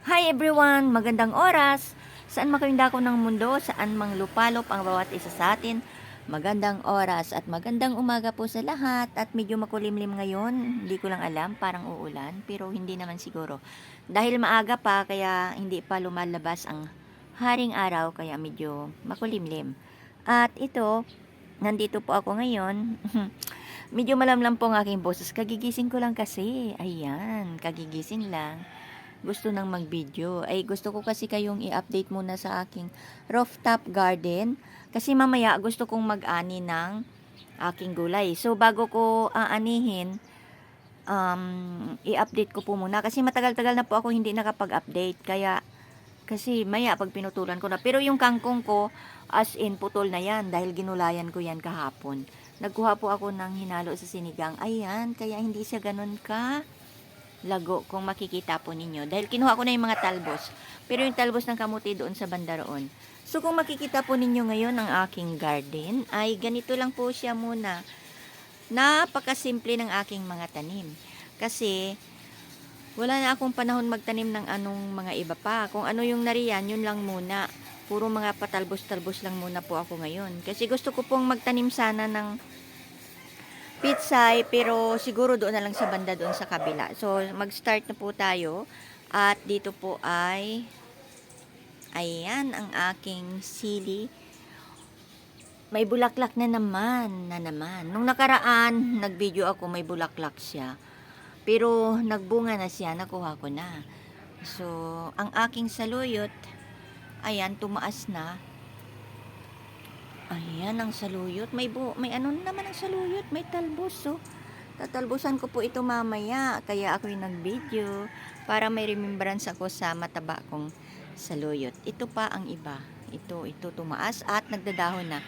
Hi everyone! Magandang oras! Saan makayunda ko ng mundo, saan mang lupalop ang bawat isa sa atin. Magandang oras at magandang umaga po sa lahat. At medyo makulimlim ngayon, hindi ko lang alam, parang uulan, pero hindi naman siguro. Dahil maaga pa, kaya hindi pa lumalabas ang haring araw, kaya medyo makulimlim. At ito, nandito po ako ngayon. Medyo malamlam po ang aking boses. Kagigising ko lang kasi. Ayan, kagigising lang. Gusto nang mag-video. Ay gusto ko kasi kayong i-update muna sa aking rooftop garden. Kasi mamaya gusto kong mag-ani ng aking gulay. So bago ko aanihin, i-update ko po muna. Kasi matagal-tagal na po ako hindi nakapag-update. Kaya, kasi maya pag pinutulan ko na. Pero yung kangkong ko, as in putol na yan. Dahil ginulayan ko yan kahapon. Nagkuha po ako ng hinalo sa sinigang. Ayan, kaya hindi siya ganun ka lago kung makikita po ninyo. Dahil kinuha ko na yung mga talbos. Pero yung talbos ng kamuti doon sa banda roon. So kung makikita po ninyo ngayon ang aking garden, ay ganito lang po siya muna. Napakasimple ng aking mga tanim. Kasi wala na akong panahon magtanim ng anong mga iba pa. Kung ano yung nariyan, yun lang muna. Puro mga patalbos-talbos lang muna po ako ngayon. Kasi gusto ko pong magtanim sana ng pitsay, pero siguro doon na lang sa banda doon sa kabila. So, mag-start na po tayo. At dito po ay, ayan, ang aking sili. May bulaklak na naman, Nung nakaraan, nag-video ako, may bulaklak siya. Pero, nagbunga na siya, nakuha ko na. So, ang aking saluyot, ayan, tumaas na. Ayan ang saluyot. May ano naman ang saluyot. May talbos. So, tatalbusan ko po ito mamaya. Kaya ako yung nag-video. Para may remembrance ako sa mataba kong saluyot. Ito pa ang iba. Ito tumaas at nagdadahon na.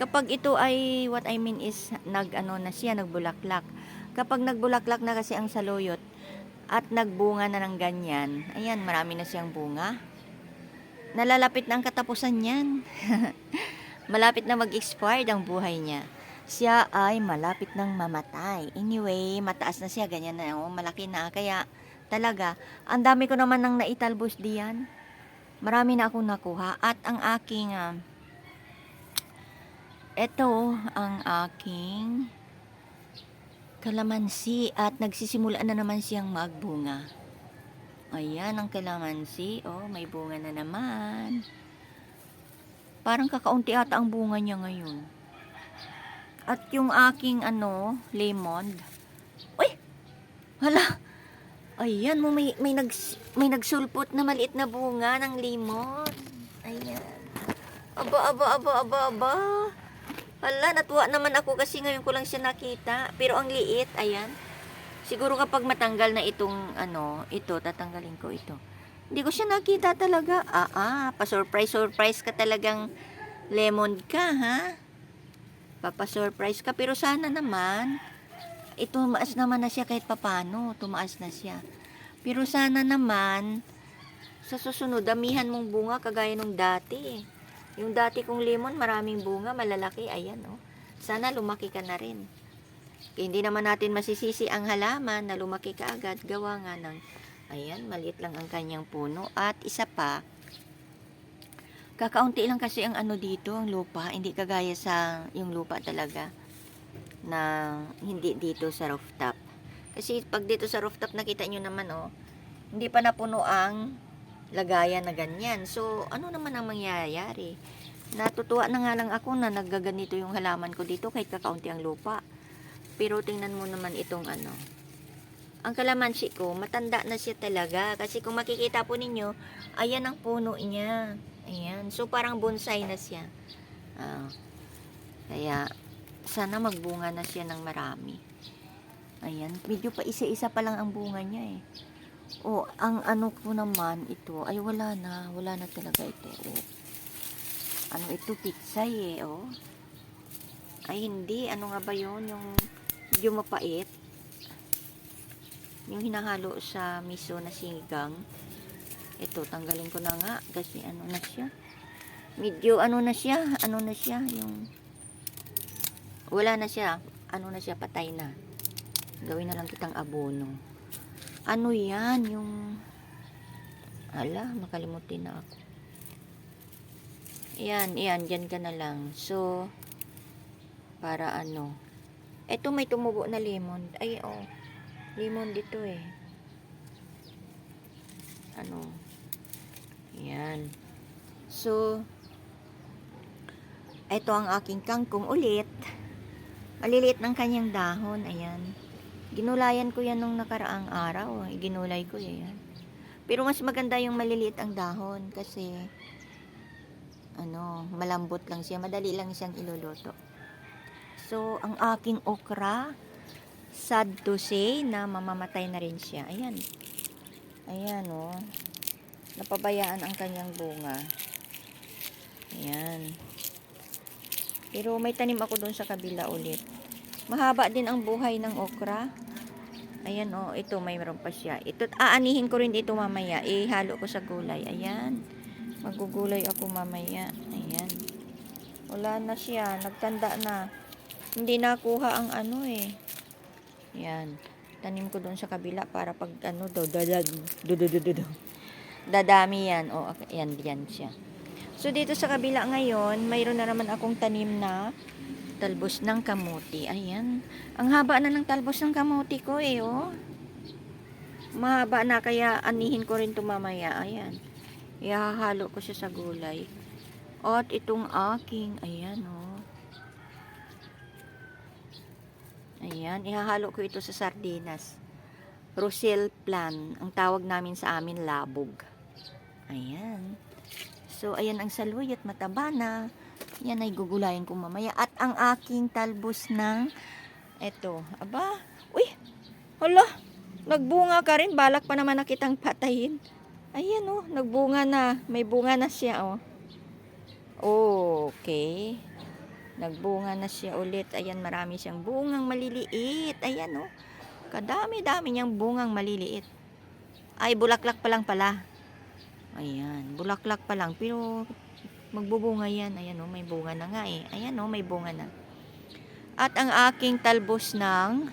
Kapag ito ay, what I mean is, nag-ano na siya, nagbulaklak. Kapag nagbulaklak na kasi ang saluyot at nagbunga na ng ganyan, ayan, marami na siyang bunga. Nalalapit na ang katapusan yan. Malapit na mag-expired ang buhay niya. Siya ay malapit nang mamatay. Anyway, mataas na siya, ganyan na, malaki na. Kaya talaga, ang dami ko naman nang naitalbos diyan. Marami na akong nakuha. At ang aking, ito ang aking kalamansi. At nagsisimula na naman siyang magbunga. Ayan ang kalamansi. Oh, may bunga na naman. Parang kakaunti ata ang bunga niya ngayon. At yung aking lemon. Uy! Hala! Ayan mo, may nagsulpot na maliit na bunga ng lemon. Ayan. Aba. Hala, natuwa naman ako kasi ngayon ko lang siya nakita. Pero ang liit, ayan. Siguro kapag matanggal na itong ito, tatanggalin ko ito. Hindi ko siya nakita talaga. Pa-surprise ka talagang lemon ka, ha? Papa-surprise ka. Pero sana naman, tumaas naman na siya kahit papano. Tumaas na siya. Pero sana naman, sa susunod, damihan mong bunga kagaya nung dati. Yung dati kong lemon, maraming bunga, malalaki. Ayan, oh. Sana lumaki ka na rin. Hindi naman natin masisisi ang halaman na lumaki ka agad. Gawa nga ng ayan, maliit lang ang kanyang puno. At isa pa, kakaunti lang kasi ang dito, ang lupa. Hindi kagaya sa yung lupa talaga na hindi dito sa rooftop. Kasi pag dito sa rooftop, nakita nyo naman, hindi pa napuno ang lagayan na ganyan. So, ano naman ang mangyayari? Natutuwa na nga lang ako na naggaganito yung halaman ko dito kahit kakaunti ang lupa. Pero tingnan mo naman itong ang kalamansi ko, matanda na siya talaga. Kasi kung makikita po ninyo, ayan ang puno niya. Ayan. So, parang bonsai na siya. Kaya, sana magbunga na siya ng marami. Ayan. Medyo pa isa-isa pa lang ang bunga niya, eh. Ang ko naman, ito, ay wala na. Wala na talaga ito. Ito, pitsay, eh, Ay, hindi. Ano nga ba yun? Yung medyo mapait. Yung hinahalo sa miso na sinigang. Ito, tanggalin ko na nga. Kasi na siya. Medyo na siya. Yung Wala na siya. Ano na siya, patay na. Gawin na lang kitang abono. Ano yan? Yung... Ala, makalimutin na ako. Yan, dyan ka na lang. So, para ano. Eto may tumubo na lemon. Ay, oh. Lemon dito eh. Ano. Yan. So, eto ang aking kangkong ulit. Maliliit ng kanyang dahon. Ayan. Ginulayan ko yan nung nakaraang araw. Ginulay ko yan. Pero mas maganda yung maliliit ang dahon kasi ano, malambot lang siya. Madali lang siyang iluluto. So, ang aking okra, sad to say na mamamatay na rin siya. Ayan. Ayan, oh. Napabayaan ang kanyang bunga. Ayan. Pero may tanim ako doon sa kabila ulit. Mahaba din ang buhay ng okra. Ayan, oh. Ito, mayroon pa siya. Ito, aanihin ko rin ito mamaya. Ihalo ko sa gulay. Ayan. Magugulay ako mamaya. Ayan. Wala na siya. Nagtanda na. Hindi nakuha ang ano eh. Ayan. Tanim ko doon sa kabila para pag ano dadami yan. O, ayan, yan siya. So, dito sa kabila ngayon, mayroon na naman akong tanim na talbos ng kamuti. Ayan. Ang haba na ng talbos ng kamuti ko eh, oh. Mahaba na, kaya anihin ko rin ito mamaya. Ayan. Ihahalo ko siya sa gulay. At itong aking, ayan, oh. Ayan, ihahalo ko ito sa sardinas. Roselle plant. Ang tawag namin sa amin, labog. Ayan. So, ayan ang saluyot, mataba na. Yan ay gugulayin ko mamaya. At ang aking talbos ng, eto, aba, uy, hala, nagbunga ka rin. Balak pa naman na kitang patayin. Ayan, oh, nagbunga na. May bunga na siya, oh. Okay. Nagbunga na siya ulit. Ayan, marami siyang bungang maliliit. Ayan, oh. Kadami-dami niyang bungang maliliit. Ay, bulaklak pa lang pala. Ayan, bulaklak pa lang. Pero, magbubunga yan. Ayan, oh, may bunga na nga eh. Ayan, oh, may bunga na. At ang aking talbos ng,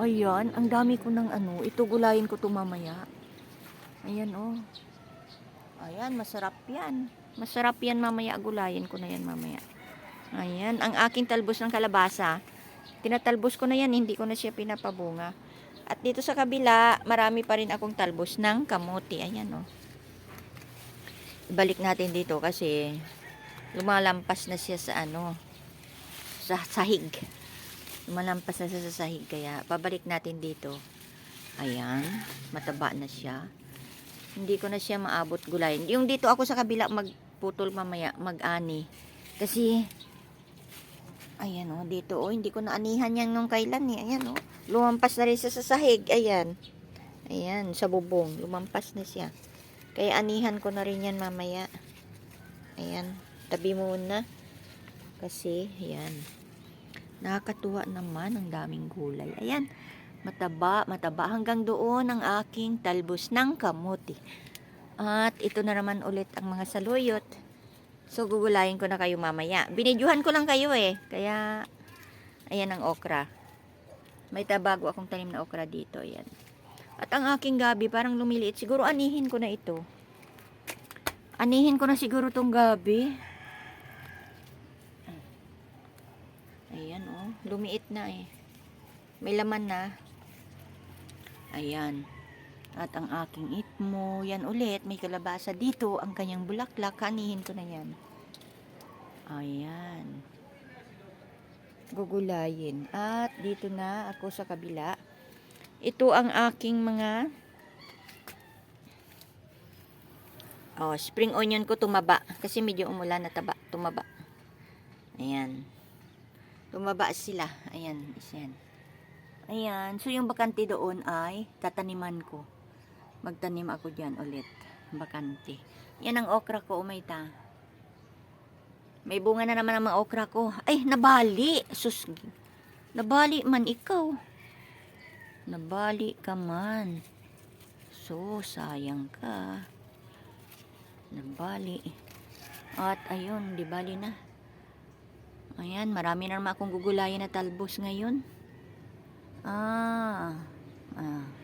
ayan, ang dami ko ng ano. Ito, gulayin ko ito mamaya. Ayan, oh. Ayan, masarap yan. Masarap yan mamaya. Gulayin ko na yan mamaya. Ayan, ang aking talbos ng kalabasa. Tinatalbos ko na yan. Hindi ko na siya pinapabunga. At dito sa kabila, marami pa rin akong talbos ng kamuti. Ayan, oh. Balik natin dito kasi lumalampas na siya sa ano, sa sahig. Lumalampas na siya sa sahig. Kaya, pabalik natin dito. Ayan, mataba na siya. Hindi ko na siya maabot gulayin. Yung dito ako sa kabila magputol mamaya, mag-ani. Kasi, ayan o, dito o, hindi ko na anihan yan nung kailan eh. Ayan o, lumampas na rin siya sa sahig. Ayan. Ayan, sa bubong. Lumampas na siya. Kaya anihan ko na rin yan mamaya. Ayan, tabi muna. Kasi, ayan. Nakakatuwa naman, ang daming gulay. Ayan. Mataba, mataba. Hanggang doon ang aking talbos ng kamuti. At ito na naman ulit ang mga saluyot. So, gugulayin ko na kayo mamaya. Binidyuhan ko lang kayo eh. Kaya, ayan ang okra. May tabago akong tanim na okra dito. Ayan. At ang aking gabi, parang lumiliit. Siguro anihin ko na ito. Anihin ko na siguro tong gabi. Ayan oh. Lumiit na eh. May laman na. Ayan. At ang aking itmo, yan ulit, may kalabasa dito, ang kanyang bulaklak, kanihin ko na yan. Ayan. Gugulayin. At dito na ako sa kabila. Ito ang aking mga spring onion ko tumaba. Kasi medyo umulan na tumaba. Ayan. Tumaba sila. Ayan. Isyan. Ayan. So, yung bakante doon ay tataniman ko. Magtanim ako dyan ulit. Bakante. Yan ang okra ko, umayta. May bunga na naman ang mga okra ko. Ay, nabali. Sus. Nabali man ikaw. Nabali ka man. So, sayang ka. Nabali. At ayun, di bali na. Ayan, marami na naman akong gugulayan na talbos ngayon.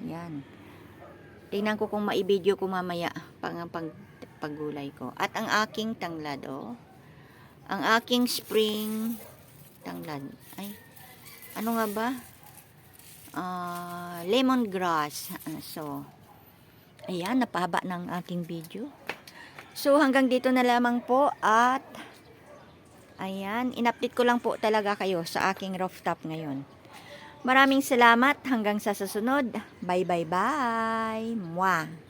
Yan. Tingnan ko kung maibideo ko mamaya paggulay ko. At ang aking tanglad, oh. Ang aking spring tanglad. Ay, ano nga ba? Lemongrass. So, ayan, napahaba ng aking video. So, hanggang dito na lamang po at ayan, in-update ko lang po talaga kayo sa aking rooftop ngayon. Maraming salamat hanggang sa susunod. Bye bye bye. Mwah.